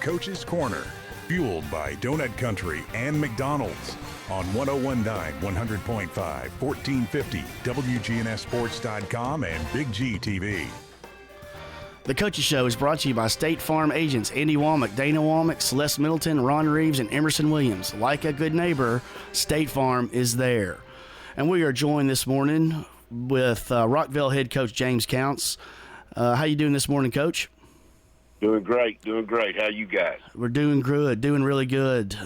Coach's Corner, fueled by Donut Country and McDonald's on 1019, 100.5, 1450, WGNSSports.com and BigGTV. The Coaches Show is brought to you by State Farm agents Andy Womack, Dana Womack, Celeste Middleton, Ron Reeves, and Emerson Williams. Like a good neighbor, State Farm is there. And we are joined this morning with Rockvale head coach James Counce. How you doing this morning, Coach? Doing great. How you guys? We're doing good, doing really good.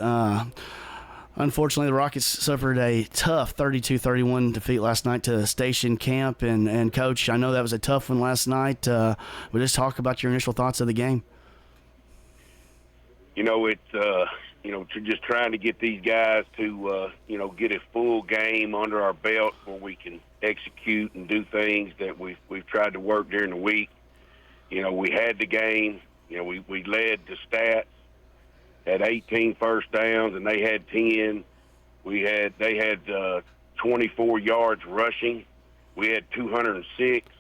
Unfortunately, the Rockets suffered a tough 32-31 defeat last night to Station Camp. And Coach, I know that was a tough one last night. We'll just talk about your initial thoughts of the game. To just trying to get these guys to, get a full game under our belt where we can execute and do things that we've tried to work during the week. We had the game. We led the stats, had 18 first downs, and they had 10. They had 24 yards rushing. We had 206.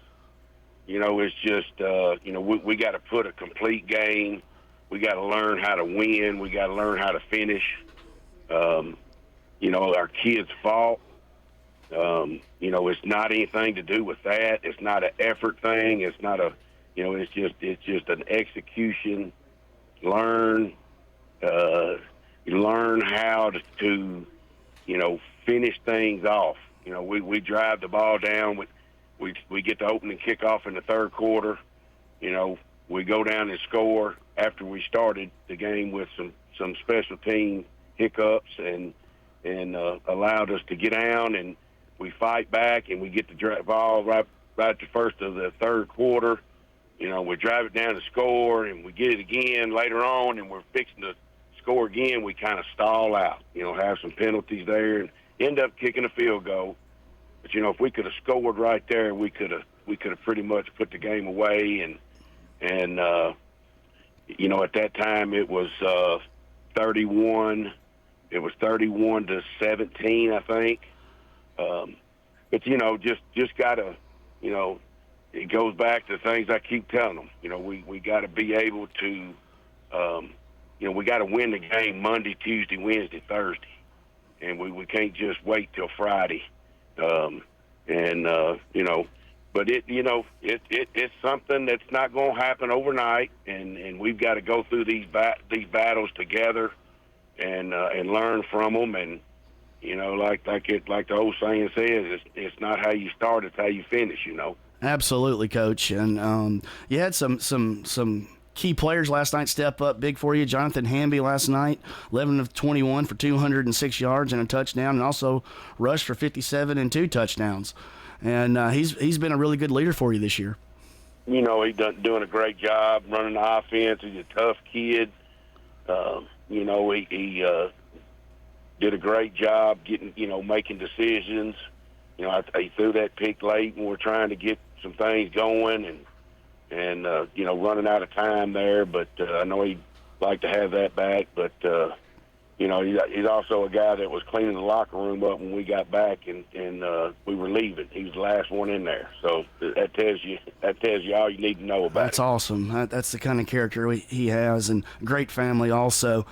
It's just, we got to put a complete game. We got to learn how to win. We got to learn how to finish. Our kids fought. It's not anything to do with that. It's not an effort thing. It's not a, it's just an execution. Learn how to finish things off. We drive the ball down. We get the opening kickoff in the third quarter. We go down and score after we started the game with some special team hiccups and allowed us to get down, and we fight back and we get the ball right at the first of the third quarter. We drive it down to score, and we get it again later on, and we're fixing to score again. We kind of stall out, have some penalties there, and end up kicking a field goal. But if we could have scored right there, we could have pretty much put the game away. And at that time it was 31. It was 31-17, I think. But just gotta, it goes back to things I keep telling them. We got to be able to, we got to win the game Monday, Tuesday, Wednesday, Thursday, and we can't just wait till Friday. But it's something that's not going to happen overnight, and we've got to go through these battles together, and learn from them. And like the old saying says, it's not how you start, it's how you finish. Absolutely, Coach. And you had some key players last night step up big for you. Jonathan Hamby last night, 11 of 21 for 206 yards and a touchdown, and also rushed for 57 and 2 touchdowns. And he's been a really good leader for you this year. He's doing a great job running the offense. He's a tough kid. He did a great job getting, making decisions. He threw that pick late when we're trying to get some things going and running out of time there. But I know he'd like to have that back. But, he's also a guy that was cleaning the locker room up when we got back and we were leaving. He was the last one in there. So that tells you all you need to know about That's awesome. That's the kind of character he has, and great family also.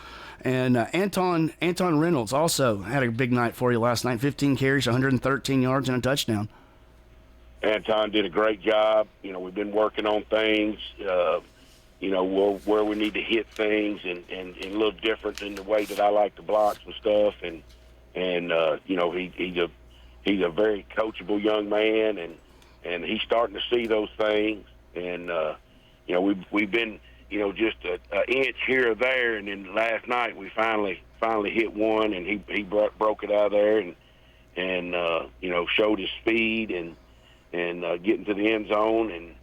And Anton Reynolds also had a big night for you last night. 15 carries, 113 yards, and a touchdown. Anton did a great job. We've been working on things, where we need to hit things and a little different than the way that I like to block some stuff. And he's a very coachable young man, and he's starting to see those things. And, we've been, just an inch here or there, and then last night we finally hit one, and he broke it out of there and showed his speed and getting to the end zone, and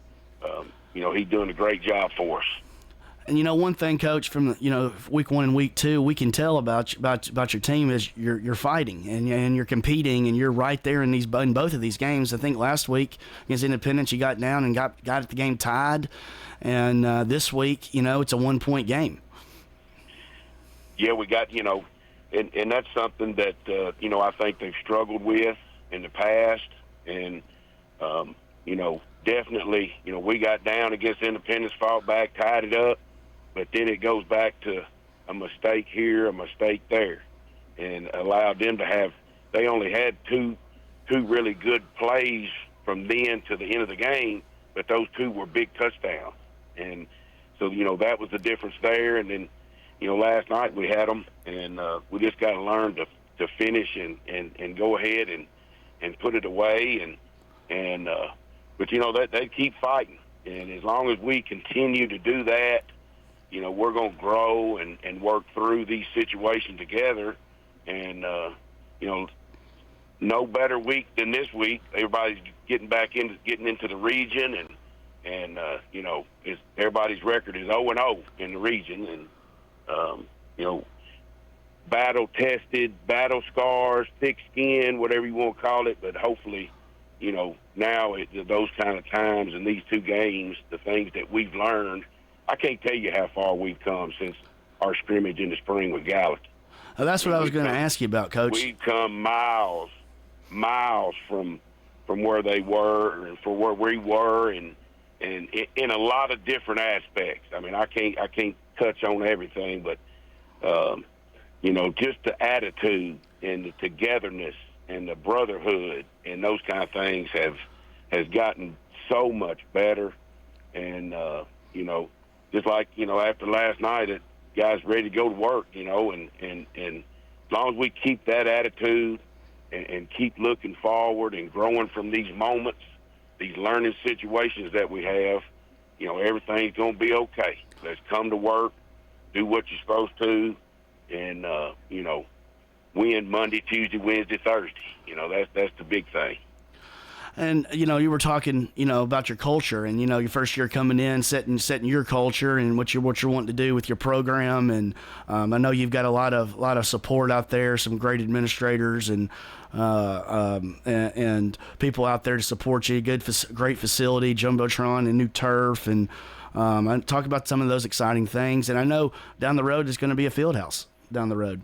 he's doing a great job for us. And one thing, Coach, from week 1 and week 2, we can tell about your team is you're fighting and you're competing, and you're right there in both of these games. I think last week against Independence you got down and got the game tied, and this week it's a 1-point game. Yeah, we got and that's something that I think they've struggled with in the past, and definitely we got down against Independence, fought back, tied it up. but then it goes back to a mistake here, a mistake there, and allowed them to have. They only had two really good plays from then to the end of the game, but those two were big touchdowns, and so that was the difference there. And then last night we had them, and we just got to learn to finish and go ahead and put it away, but that they keep fighting, and as long as we continue to do that, we're going to grow and work through these situations together, and no better week than this week. Everybody's getting into the region, and everybody's record is 0-0 in the region, and battle tested, battle scars, thick skin, whatever you want to call it. But hopefully, now those kind of times and these two games, the things that we've learned, I can't tell you how far we've come since our scrimmage in the spring with Gallatin. That's what I was going to ask you about, Coach. We've come miles from where they were and from where we were, and in a lot of different aspects. I mean, I can't touch on everything, but just the attitude and the togetherness and the brotherhood and those kind of things has gotten so much better. And just like after last night, guys ready to go to work. And as long as we keep that attitude and keep looking forward and growing from these moments, these learning situations that we have, everything's going to be okay. Let's come to work, do what you're supposed to, and, win Monday, Tuesday, Wednesday, Thursday. That's the big thing. And, you were talking, about your culture and, your first year coming in, setting your culture and what you're wanting to do with your program. And I know you've got a lot of support out there, some great administrators and people out there to support you. Great facility, Jumbotron and new turf. And talk about some of those exciting things. And I know down the road there's going to be a field house down the road.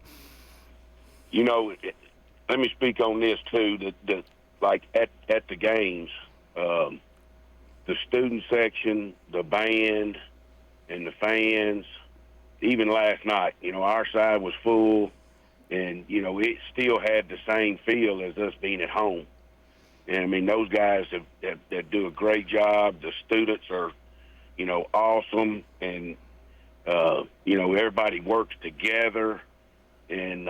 Let me speak on this too, that like at the games, the student section, the band, and the fans, even last night, our side was full, and, it still had the same feel as us being at home. And, I mean, those guys that do a great job. The students are, awesome, and, everybody works together, and,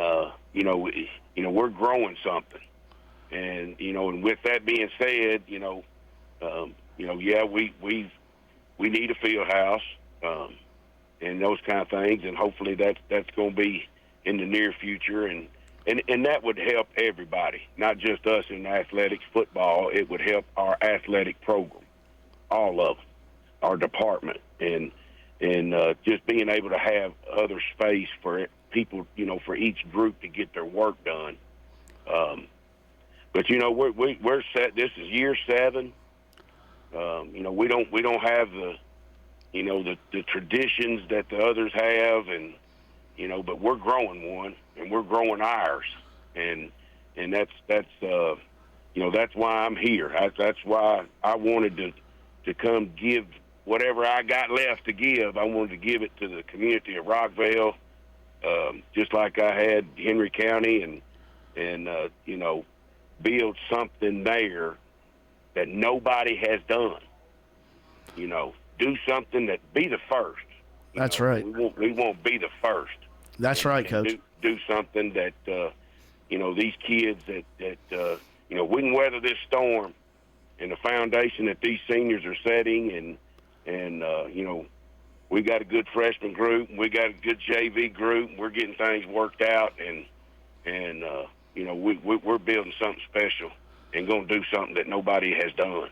we're growing something. And and with that being said, we need a field house, and those kind of things, and hopefully that's going to be in the near future, and that would help everybody, not just us in athletics, football. It would help our athletic program, all of them, our department, and just being able to have other space for people, for each group to get their work done. But we're set. This is year 7. We don't have the traditions that the others have, and but we're growing one, and we're growing ours, and that's why I'm here. That's why I wanted to come give whatever I got left to give. I wanted to give it to the community of Rockvale, just like I had Henry County, and build something there that nobody has done. Do something that be the first. That's right. We won't be the first. That's right, Coach. Do something that these kids that we can weather this storm, and the foundation that these seniors are setting, and we got a good freshman group, and we got a good JV group, and we're getting things worked out, and we're building something special and going to do something that nobody has done.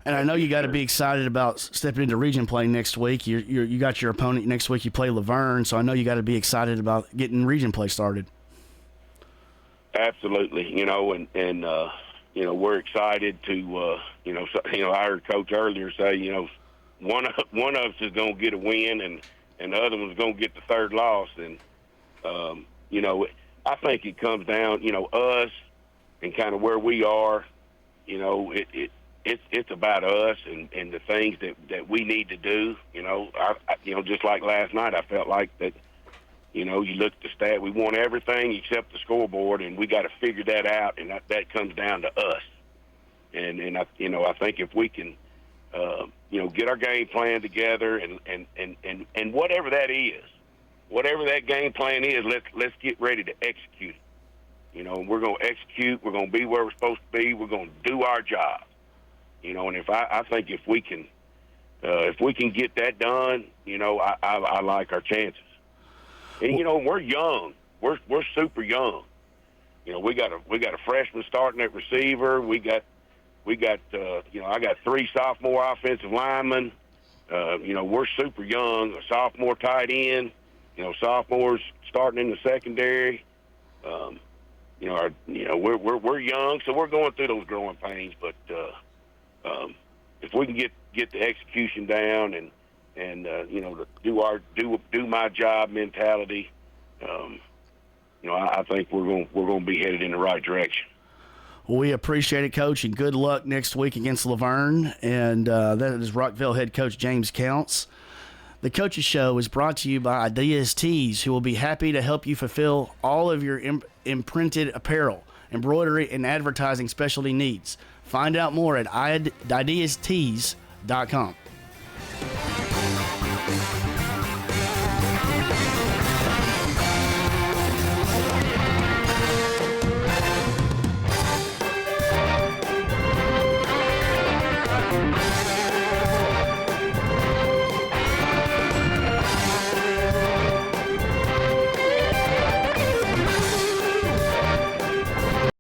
And I know you got to be excited about stepping into region play next week. You got your opponent next week. You play Laverne, so I know you got to be excited about getting region play started. Absolutely, and we're excited to I heard Coach earlier say one of us is going to get a win, and the other one's going to get the third loss, and I think it comes down, us and kind of where we are. it's about us and the things that we need to do. Just like last night, I felt like that. You look at the stat, we won everything except the scoreboard, and we got to figure that out, and that comes down to us. And I think if we can, get our game plan together and whatever that is, whatever that game plan is, let's get ready to execute it. We're going to execute. We're going to be where we're supposed to be. We're going to do our job. And if I think if we can get that done, I like our chances. And we're young. We're super young. We got a freshman starting at receiver. We got I got 3 sophomore offensive linemen. We're super young. A sophomore tight end. Sophomores starting in the secondary. We're young, so we're going through those growing pains. But if we can get the execution down and do my job mentality, I think we're going to be headed in the right direction. Well, we appreciate it, Coach, and good luck next week against Laverne. And that is Rockvale head coach James Counce. The Coaches Show is brought to you by Ideas Tees, who will be happy to help you fulfill all of your imprinted apparel, embroidery, and advertising specialty needs. Find out more at ideastees.com.